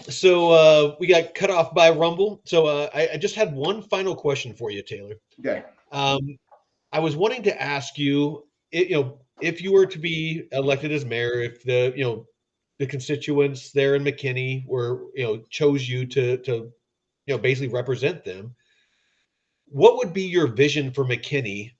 So we got cut off by Rumble. So I just had one final question for you, Taylor. Okay. Um, I was wanting to ask you, if you were to be elected as mayor, if the constituents there in McKinney were, chose you to, basically represent them, what would be your vision for McKinney,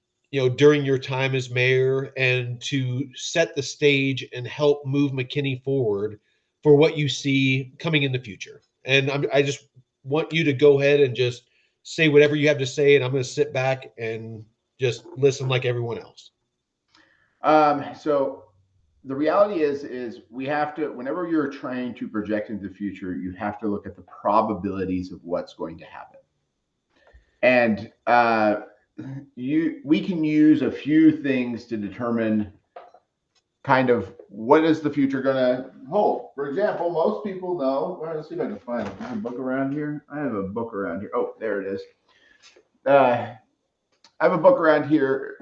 during your time as mayor and to set the stage and help move McKinney forward for what you see coming in the future? And I just want you to go ahead and just say whatever you have to say, and I'm going to sit back and just listen like everyone else. So the reality is we have to, whenever you're trying to project into the future, you have to look at the probabilities of what's going to happen. And we can use a few things to determine kind of what is the future going to hold. For example, most people know. Well, let's see if I can find it. I have a book around here. I have a book around here. Oh, there it is. I have a book around here.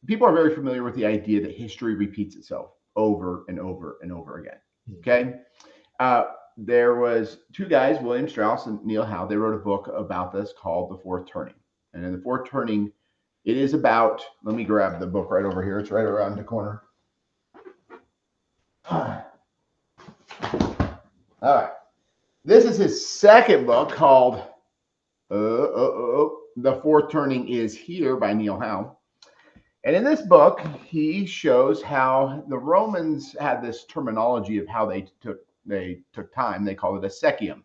People are very familiar with the idea that history repeats itself over and over and over again. Okay. Uh, there was two guys, William Strauss and Neil Howe. They wrote a book about this called The Fourth Turning. And in The Fourth Turning, it is about, let me grab the book right over here. It's right around the corner. All right. This is his second book called The Fourth Turning Is Here by Neil Howe. And in this book, he shows how the Romans had this terminology of how they took time. They called it a sequium.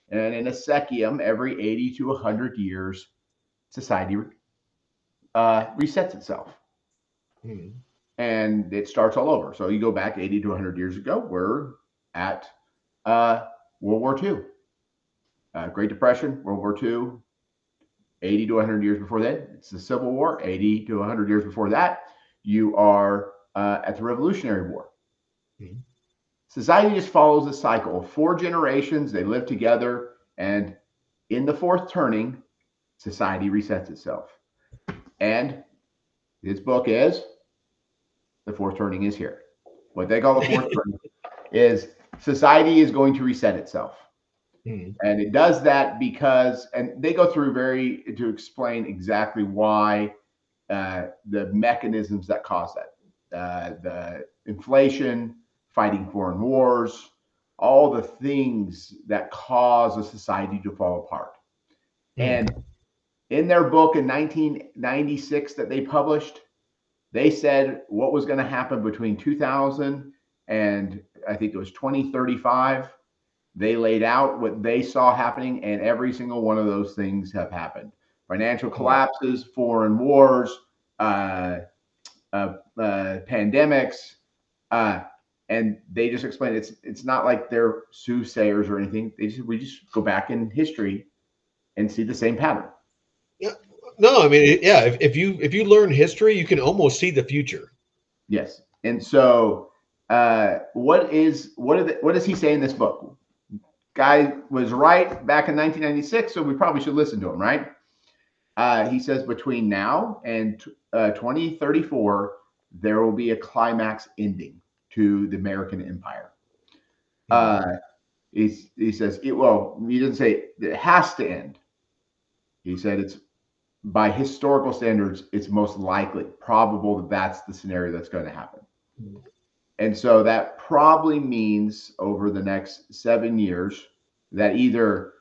And in a sequium, every 80 to 100 years, society resets itself. Hmm. And it starts all over. So you go back 80 to 100 years ago, we're at World War II. Great Depression, World War II, 80 to 100 years before that, it's the Civil War. 80 to 100 years before that, you are at the Revolutionary War. Mm-hmm. Society just follows a cycle. 4 generations, they live together, and in the fourth turning, society resets itself. And his book is The Fourth Turning Is Here. What they call the fourth turning is society is going to reset itself. Mm-hmm. And it does that because, and they go through to explain exactly why the mechanisms that cause that, the inflation, fighting foreign wars, all the things that cause a society to fall apart. Mm-hmm. And in their book in 1996 that they published, they said what was going to happen between 2000 and I think it was 2035. They laid out what they saw happening, and every single one of those things have happened. Financial collapses, foreign wars, pandemics, and they just explained it's not like they're soothsayers or anything. We just go back in history and see the same pattern. Yeah. No, I mean, yeah. If you learn history, you can almost see the future. Yes, and so what does he say in this book? Guy was right back in 1996, so we probably should listen to him, right? He says between now and 2034, there will be a climax ending to the American Empire. He says, he doesn't say it has to end. He said it's by historical standards, it's most likely, probable that that's the scenario that's going to happen. Mm-hmm. And so that probably means over the next 7 years that either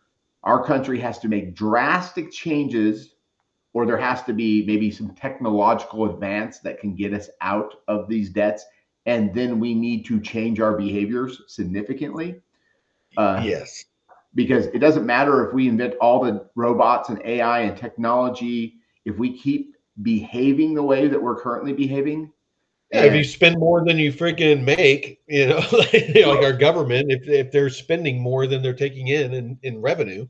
our country has to make drastic changes or there has to be maybe some technological advance that can get us out of these debts. And then we need to change our behaviors significantly. Yes. Because it doesn't matter if we invent all the robots and AI and technology, if we keep behaving the way that we're currently behaving. Yeah, if you spend more than you freaking make, like our government, if they're spending more than they're taking in revenue.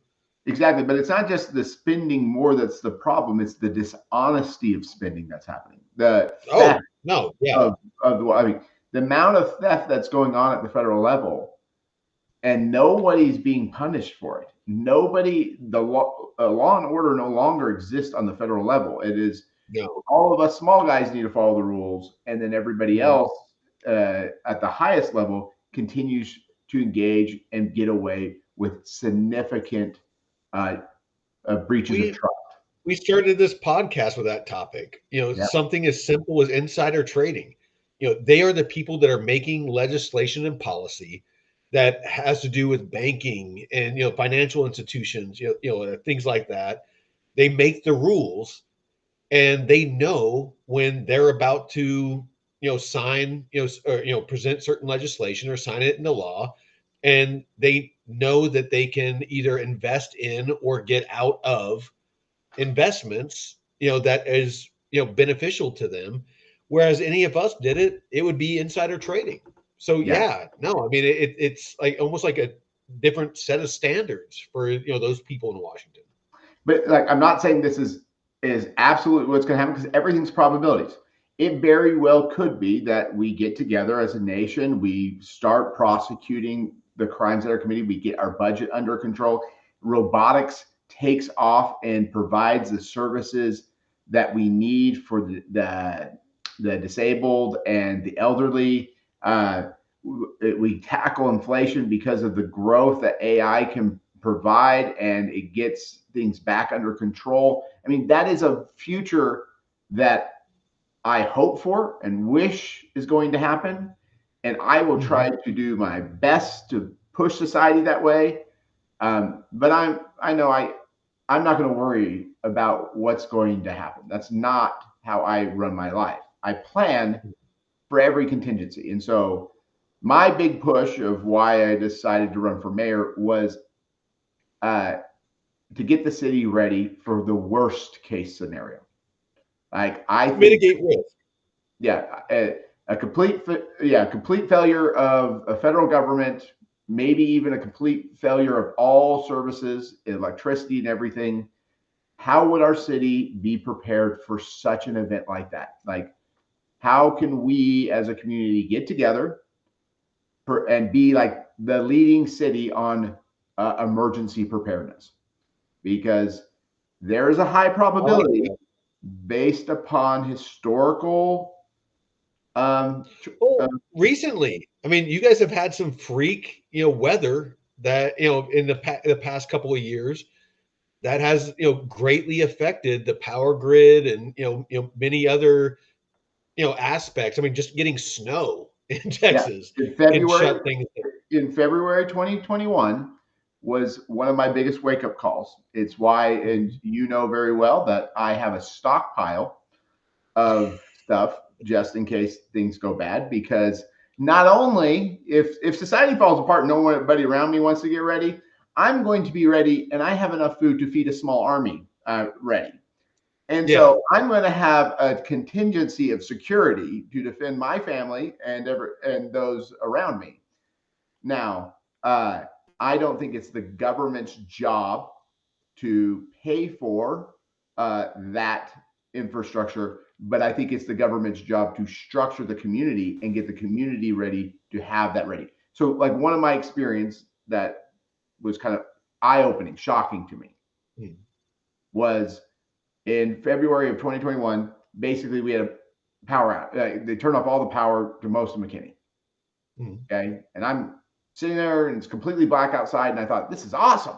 Exactly, but it's not just the spending more that's the problem; it's the dishonesty of spending that's happening. The theft the amount of theft that's going on at the federal level, and nobody's being punished for it. The law and order no longer exists on the federal level. It is all of us small guys need to follow the rules, and then everybody else at the highest level continues to engage and get away with significant breaches of We trust. we started this podcast with that topic. Yeah. Something as simple as insider trading. They are the people that are making legislation and policy that has to do with banking and financial institutions, things like that. They make the rules, and they know when they're about to sign or present certain legislation or sign it into law, and they know that they can either invest in or get out of investments that is beneficial to them. Whereas any of us did it, it would be insider trading. So Yeah. yeah, no, I mean it's like almost like a different set of standards for those people in Washington. But like, I'm not saying this is absolutely what's going to happen, because everything's probabilities. It very well could be that we get together as a nation, we start prosecuting the crimes that are committed, we get our budget under control, robotics takes off and provides the services that we need for the disabled and the elderly. We tackle inflation because of the growth that AI can provide, and it gets things back under control. I mean, that is a future that I hope for and wish is going to happen. And I will try to do my best to push society that way. But I know I'm not going to worry about what's going to happen. That's not how I run my life. I plan for every contingency. And so my big push of why I decided to run for mayor was to get the city ready for the worst case scenario. Like, I think, Mitigate risk. yeah, a complete failure of a federal government, maybe even a complete failure of all services, electricity and everything. How would our city be prepared for such an event like that? Like, how can we as a community get together and be like the leading city on emergency preparedness? Because there is a high probability, based upon historical recently, I mean, you guys have had some freak weather that in the past couple of years that has greatly affected the power grid and many other aspects. I mean, just getting snow in Texas in can shut things down. in February 2021 was one of my biggest wake up calls. It's why, and you know very well, that I have a stockpile of stuff just in case things go bad. Because not only if society falls apart, nobody around me wants to get ready, I'm going to be ready, and I have enough food to feed a small army ready. And so I'm going to have a contingency of security to defend my family and those around me. Now, I don't think it's the government's job to pay for that infrastructure, but I think it's the government's job to structure the community and get the community ready to have that ready. So, like, one of my experience that was kind of eye-opening, shocking to me, was in February of 2021. Basically, we had a power out. They turned off all the power to most of McKinney. Okay, and I'm sitting there and it's completely black outside, and I thought, this is awesome.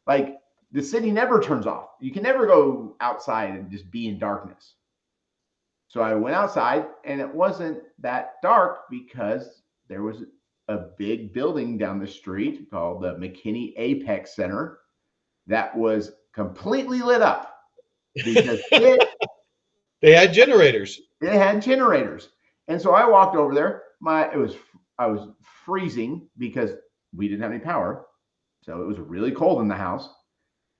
Like, the city never turns off. You can never go outside and just be in darkness. So I went outside, and it wasn't that dark because there was a big building down the street called the McKinney Apex Center that was completely lit up because they had generators. It had generators. And so I walked over there. I was freezing because we didn't have any power. So it was really cold in the house.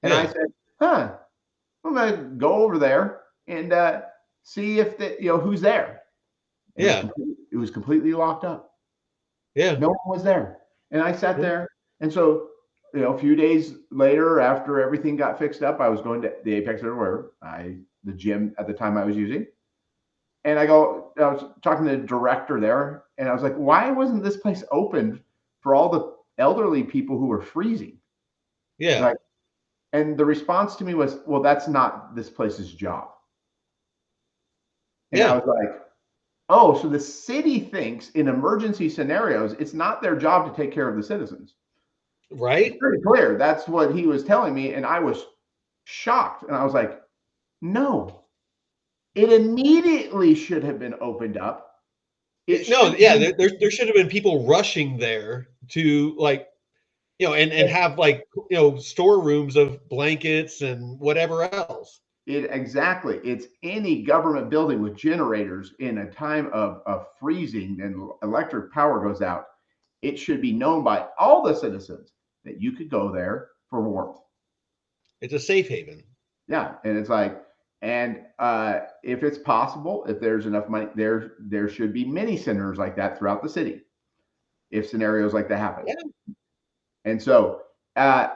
And I said, I'm going to go over there and see if who's there. And it was completely locked up. No one was there. And I sat there. And so, a few days later, after everything got fixed up, I was going to the Apex Center, the gym at the time I was using. And I was talking to the director there, and I was like, why wasn't this place opened for all the elderly people who were freezing? And the response to me was, well, that's not this place's job. And I was like, Oh, so the city thinks in emergency scenarios, it's not their job to take care of the citizens. It's right? pretty clear. That's what he was telling me. And I was shocked. And I was like, no, it immediately should have been opened up. It No, should yeah, be. there should have been people rushing there to like, and have like, storerooms of blankets and whatever else. Exactly. It's any government building with generators in a time of freezing and electric power goes out. It should be known by all the citizens that you could go there for warmth. It's a safe haven. Yeah, and it's like, and if it's possible, if there's enough money, there should be many centers like that throughout the city, if scenarios like that happen. Yeah. And so, uh,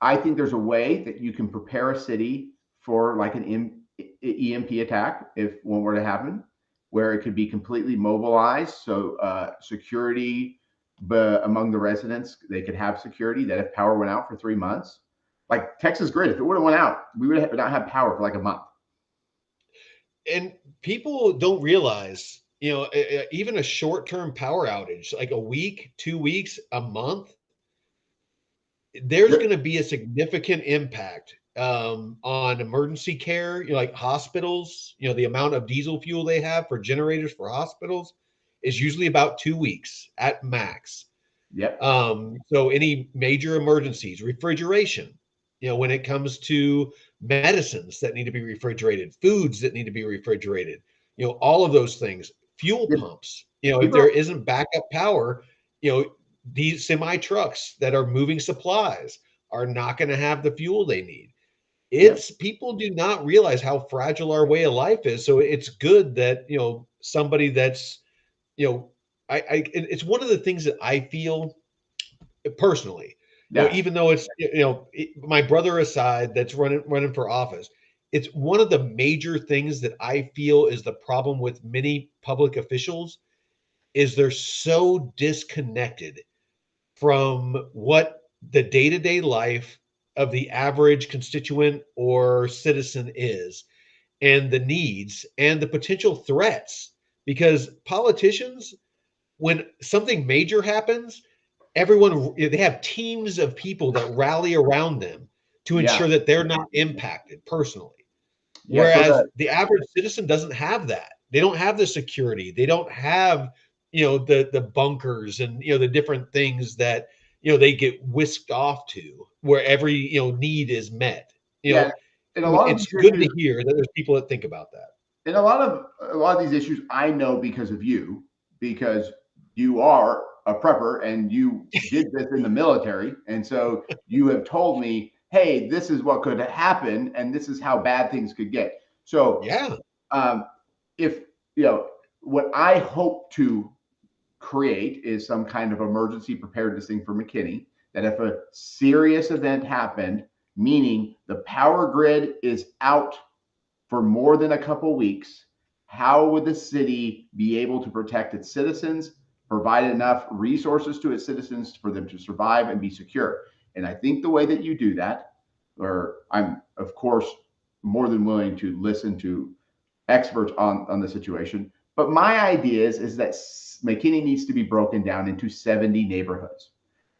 I think there's a way that you can prepare a city for like an EMP attack if one were to happen, where it could be completely mobilized. So security, but among the residents, they could have security that if power went out for 3 months, like Texas Grid, if it would have went out, we would not have power for like a month. And people don't realize, even a short-term power outage, like a week, 2 weeks, a month, there's Yep. going to be a significant impact on emergency care, like hospitals. The amount of diesel fuel they have for generators for hospitals is usually about 2 weeks at max. Yep. So any major emergencies, refrigeration, when it comes to medicines that need to be refrigerated, foods that need to be refrigerated, all of those things, fuel Yep. pumps, if People, there isn't backup power, these semi trucks that are moving supplies are not going to have the fuel they need. yep. It's people do not realize how fragile our way of life is. So it's good that, somebody that's, you know, it's one of the things that I feel personally, Yeah. even though it's, my brother aside that's running for office, it's one of the major things that I feel is the problem with many public officials is they're so disconnected from what the day-to-day life of the average constituent or citizen is and the needs and the potential threats, because politicians, when something major happens, everyone, they have teams of people that rally around them to Yeah. ensure that they're not impacted personally. Yeah. So Whereas the the average citizen doesn't have that. They don't have the security. They don't have, the bunkers and, the different things that, they get whisked off to where every, need is met. yeah, and a lot of It's these good to issues, hear that there's people that think about that. and a lot of these issues I know because of you, because you are a prepper and you did this in the military, and so you have told me, hey, this is what could happen, and this is how bad things could get. So Yeah. um, if what I hope to create is some kind of emergency preparedness thing for McKinney, that if a serious event happened, meaning the power grid is out for more than a couple weeks, how would the city be able to protect its citizens, provide enough resources to its citizens for them to survive and be secure? And I think the way that you do that, or I'm of course more than willing to listen to experts on the situation, but my idea is that McKinney needs to be broken down into 70 neighborhoods,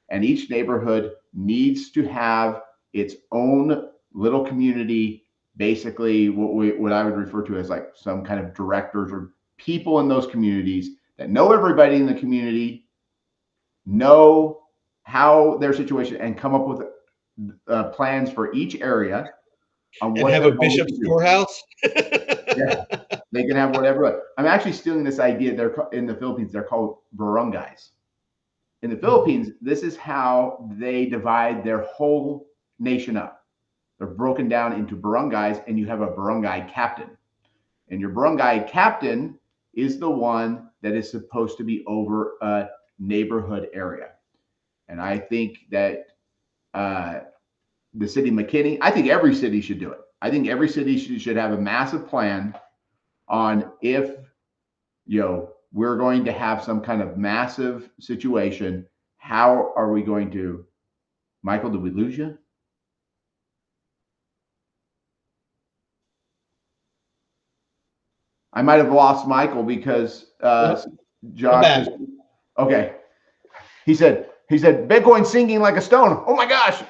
and each neighborhood needs to have its own little community, basically what I would refer to as like some kind of directors or people in those communities that know everybody in the community, know how their situation, and come up with plans for each area on And what have they're a going bishop to do. storehouse. Yeah, they can have whatever. I'm actually stealing this idea. They're in the Philippines. They're called barangays. In the Philippines, this is how they divide their whole nation up. They're broken down into barangays, and you have a barangay captain. And your barangay captain is the one that is supposed to be over a neighborhood area. And I think that uh, the city of McKinney, I think every city should do it. I think every city should have a massive plan on if we're going to have some kind of massive situation. How are we going to? Michael, did we lose you? I might have lost Michael because Nope, I'm Josh is back. okay. He said Bitcoin sinking like a stone. Oh my gosh.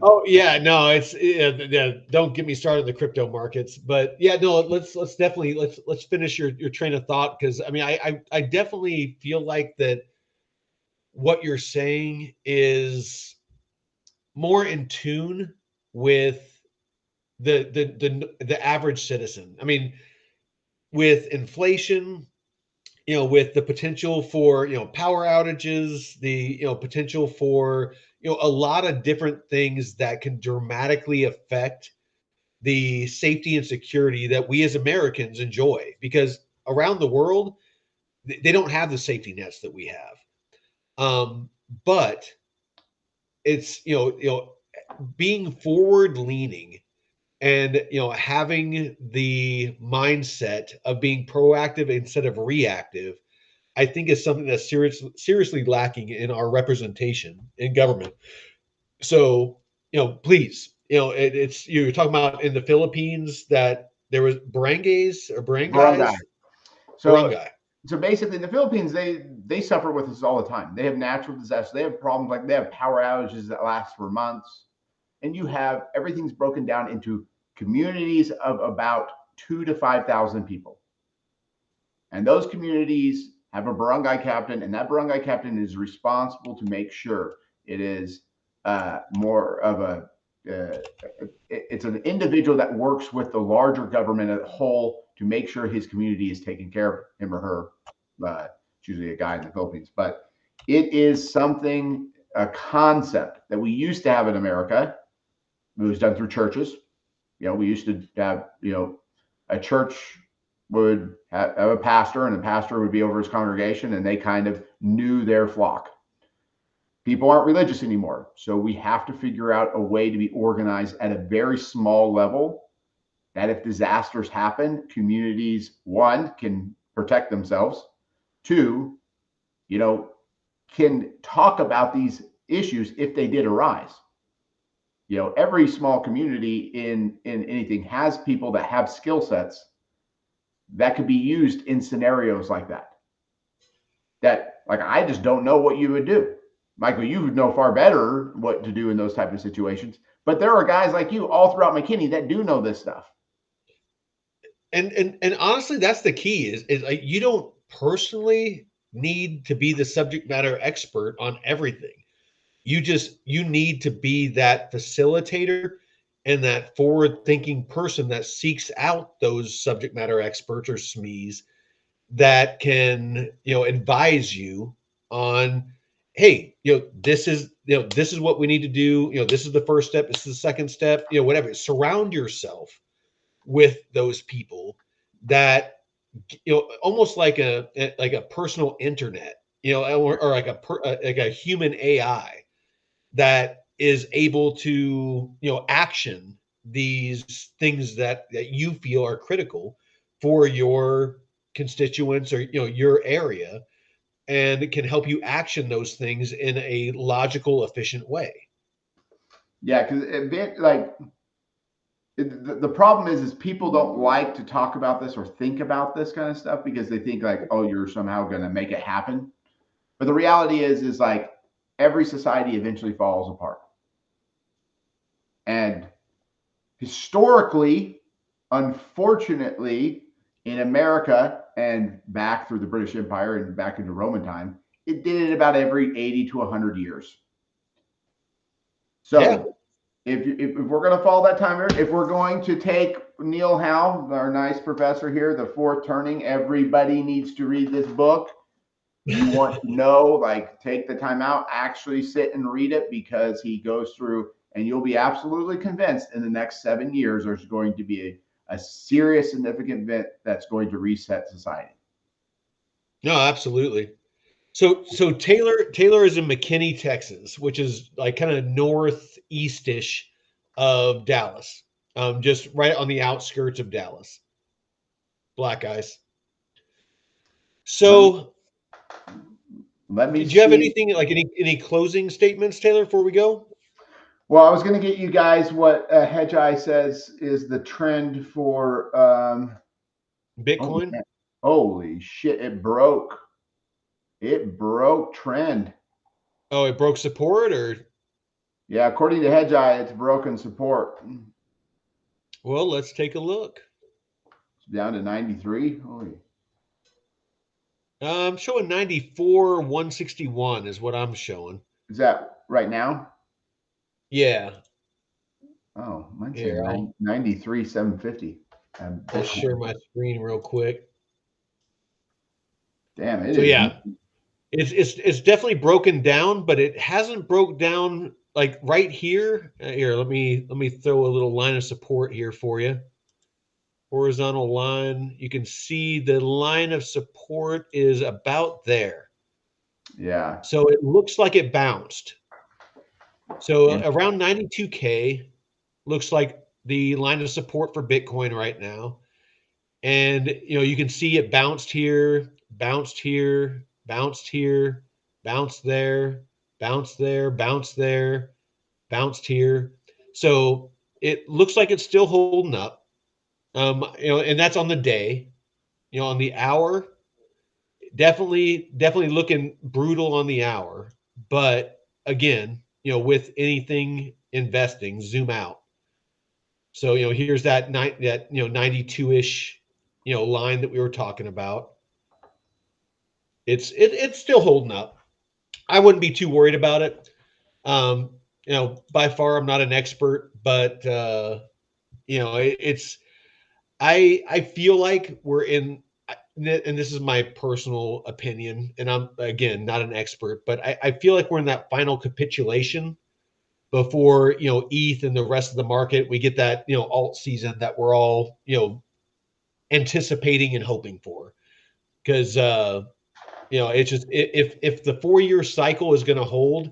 Oh yeah, no, yeah, don't get me started in the crypto markets, but yeah, no, let's definitely let's finish your train of thought, because I mean I definitely feel like that what you're saying is more in tune with the average citizen. I mean, with inflation, with the potential for power outages, the potential for a lot of different things that can dramatically affect the safety and security that we as Americans enjoy, because around the world they don't have the safety nets that we have. But it's being forward leaning and having the mindset of being proactive instead of reactive, I think is something that's seriously lacking in our representation in government. So, please, it's you're talking about in the Philippines that there was barangays or Barangay. barangays, So barangay. basically, in the Philippines, they suffer with this all the time. They have natural disasters. They have problems like they have power outages that last for months, and you have everything's broken down into communities of about 2 to 5,000 people, and those communities have a barangay captain, and that barangay captain is responsible to make sure it is more of a it's an individual that works with the larger government as a whole to make sure his community is taken care of, him or her. It's usually a guy in the Philippines, but it is something, a concept that we used to have in America. It was done through churches. We used to have, a church would have a pastor, and the pastor would be over his congregation, and they kind of knew their flock. People aren't religious anymore. So we have to figure out a way to be organized at a very small level that if disasters happen, communities, one, can protect themselves, two, can talk about these issues if they did arise. Every small community in anything has people that have skill sets that could be used in scenarios like that. That, like, I just don't know what you would do. Michael, you would know far better what to do in those type of situations. But there are guys like you all throughout McKinney that do know this stuff. And honestly, that's the key is like you don't personally need to be the subject matter expert on everything. You need to be that facilitator and that forward thinking person that seeks out those subject matter experts or SMEs that can advise you on, hey, this is what we need to do, this is the first step, this is the second step, whatever. Surround yourself with those people that almost like a personal internet, or like a human AI that is able to action these things that you feel are critical for your constituents or your area, and it can help you action those things in a logical, efficient way. Yeah, because the problem is people don't like to talk about this or think about this kind of stuff because they think like, oh, you're somehow going to make it happen. But the reality is like every society eventually falls apart. And historically, unfortunately, in America and back through the British Empire and back into Roman time, it did it about every 80 to 100 years. So Yeah. if we're going to follow that timer, if we're going to take Neil Howe, our nice professor here, The Fourth Turning, everybody needs to read this book. You want to know, like, take the time out, actually sit and read it, because he goes through, and you'll be absolutely convinced in the next 7 years there's going to be a serious, significant event that's going to reset society. No, absolutely. So Taylor is in McKinney, Texas, which is like kind of northeastish of Dallas, just right on the outskirts of Dallas. Black guys. So, Let me did you have see. anything like any closing statements, Taylor, before we go? Well, I was going to get you guys what Hedgeye says is the trend for Oh, Bitcoin? man. Holy shit! It broke. It broke trend. Oh, it broke support, or Yeah, according to Hedgeye, it's broken support. well, let's take a look. It's down to 93. Holy. I'm showing 94 161 is what I'm showing. Is that right now? Yeah. Oh, mine's Here, saying 93 750. I'll share my screen real quick. Damn, it So is. yeah, it's definitely broken down, but it hasn't broke down like right here. Here, let me throw a little line of support here for you. Horizontal line. You can see the line of support is about there. Yeah. So it looks like it bounced. So And around 92K looks like the line of support for Bitcoin right now. And you can see it bounced here, bounced here, bounced here, bounced there, bounced there, bounced there, bounced here. So it looks like it's still holding up. And that's on the day. On the hour, definitely looking brutal on the hour. But again, with anything investing, zoom out. So here's that 92-ish line that we were talking about. It's still holding up. I wouldn't be too worried about it. Um, by far I'm not an expert, but it's I feel like we're in, and this is my personal opinion, and I'm again not an expert, but I feel like we're in that final capitulation before ETH and the rest of the market. We get that alt season that we're all anticipating and hoping for, because it's just, if the 4-year cycle is going to hold,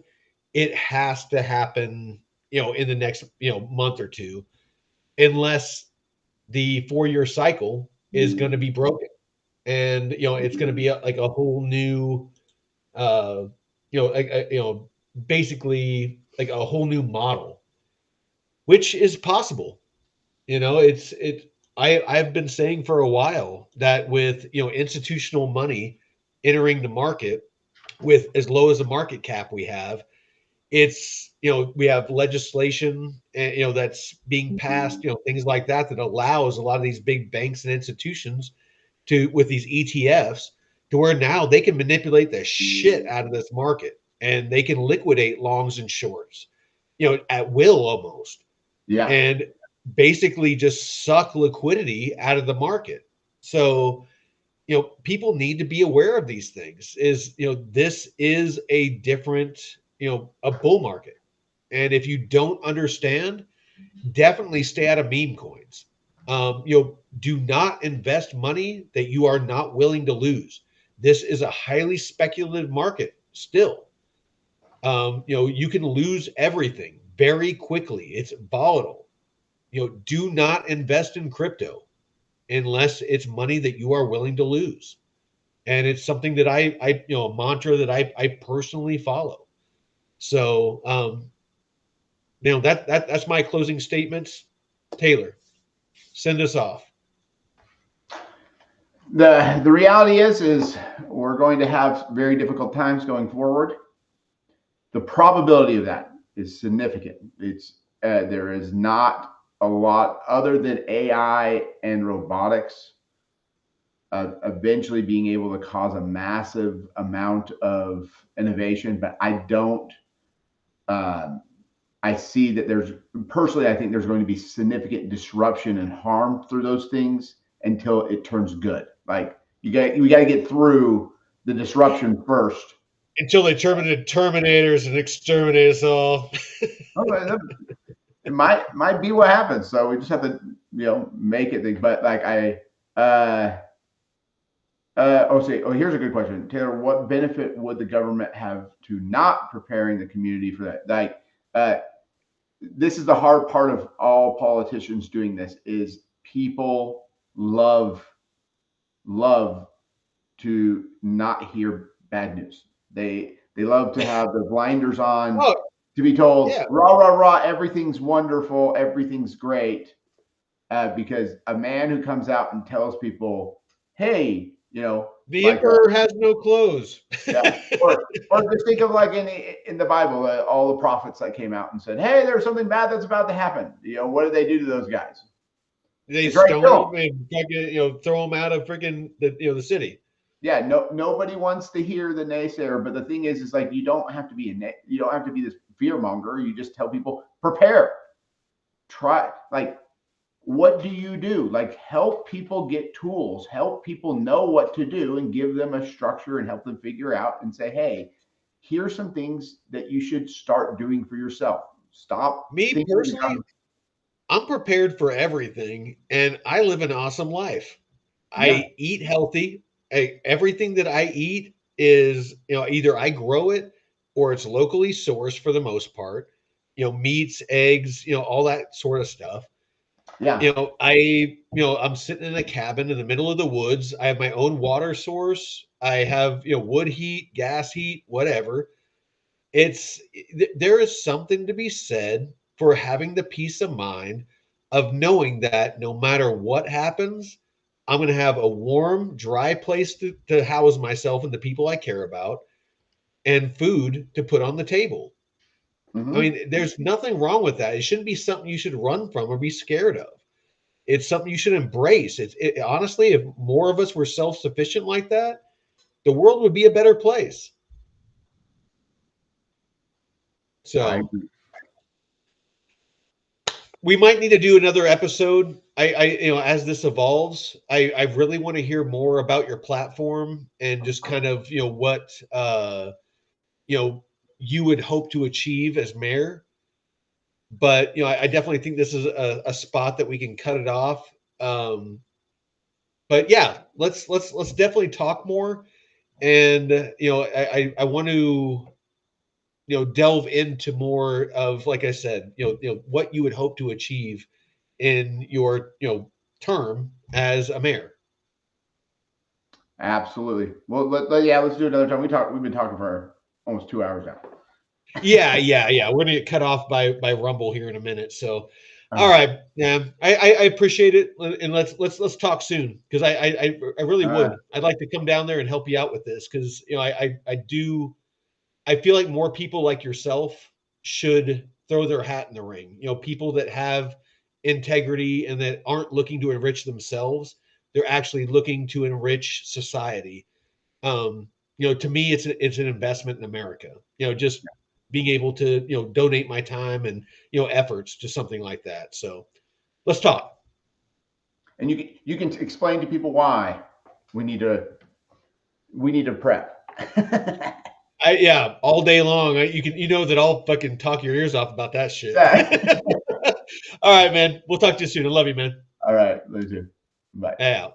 it has to happen in the next month or two, unless the 4-year cycle is going to be broken, and it's going to be like a whole new uh basically like a whole new model, which is possible. I've been saying for a while that with institutional money entering the market with as low as a market cap we have, it's we have legislation that's being passed, things like that, that allows a lot of these big banks and institutions to, with these ETFs, to where now they can manipulate the shit out of this market, and they can liquidate longs and shorts at will almost, yeah. and basically just suck liquidity out of the market. So people need to be aware of these things. Is this is a different, a bull market, and if you don't understand, definitely stay out of meme coins. Do not invest money that you are not willing to lose. This is a highly speculative market still. You can lose everything very quickly. It's volatile. Do not invest in crypto unless it's money that you are willing to lose. And it's something that I a mantra that I personally follow. So, that's my closing statements. Taylor, send us off. The reality is we're going to have very difficult times going forward. The probability of that is significant. It's there is not a lot other than AI and robotics eventually being able to cause a massive amount of innovation. But I don't. I see that I think there's going to be significant disruption and harm through those things until it turns good. Like we got to get through the disruption first. Until they turn into Terminators and exterminate us all. It might be what happens. So we just have to make it. But like here's a good question, Taylor. What benefit would the government have to not preparing the community for that? Like this is the hard part of all politicians doing this, is people love to not hear bad news. They love to have the blinders on, to be told, Yeah. rah, rah, rah, everything's wonderful, everything's great. because a man who comes out and tells people, "Hey, The like emperor has no clothes. yeah," or just think of like in the Bible, all the prophets that came out and said, "Hey, there's something bad that's about to happen." What did they do to those guys? They They tried to kill stone them. them and fucking, throw them out of freaking the city. Yeah, nobody wants to hear the naysayer, but the thing is like you don't have to be you don't have to be this fear monger. You just tell people prepare, try. Like, what do you do? Like, help people get tools, help people know what to do, and give them a structure and help them figure out and say, hey, here's some things that you should start doing for yourself. Stop Me thinking you're personally, I'm prepared for everything, and I live an awesome life. yeah, I eat healthy. Everything that I eat is, either I grow it or it's locally sourced for the most part. Meats, eggs, all that sort of stuff. yeah, I'm sitting in a cabin in the middle of the woods. I have my own water source. I have, wood heat, gas heat, whatever. There is something to be said for having the peace of mind of knowing that no matter what happens, I'm going to have a warm, dry place to house myself and the people I care about, and food to put on the table. I hmm, mean, there's nothing wrong with that. It shouldn't be something you should run from or be scared of. It's something you should embrace. Honestly, if more of us were self sufficient like that, the world would be a better place. I So agree. we might need to do another episode. As this evolves, I really want to hear more about your platform and just kind of, what, you know, you would hope to achieve as mayor. But, I definitely think this is a spot that we can cut it off. But yeah, let's definitely talk more. And, I want to, delve into more of, like I said, what you would hope to achieve in your, term as a mayor. Absolutely. Well, let's do another time. We've been talking for almost 2 hours now. Yeah, yeah, yeah. We're gonna get cut off by Rumble here in a minute. So, all Uh, right, yeah, I appreciate it, and let's talk soon because I really uh, would. I'd like to come down there and help you out with this because I do. I feel like more people like yourself should throw their hat in the ring. People that have integrity and that aren't looking to enrich themselves. They're actually looking to enrich society. To me, it's an investment in America. Just being able to donate my time and efforts to something like that. So let's talk. and you can explain to people why we need to prep. Yeah, all day long. You know that I'll fucking talk your ears off about that shit. All right, man. We'll talk to you soon. I love you, man. All right, later. Bye. Yeah.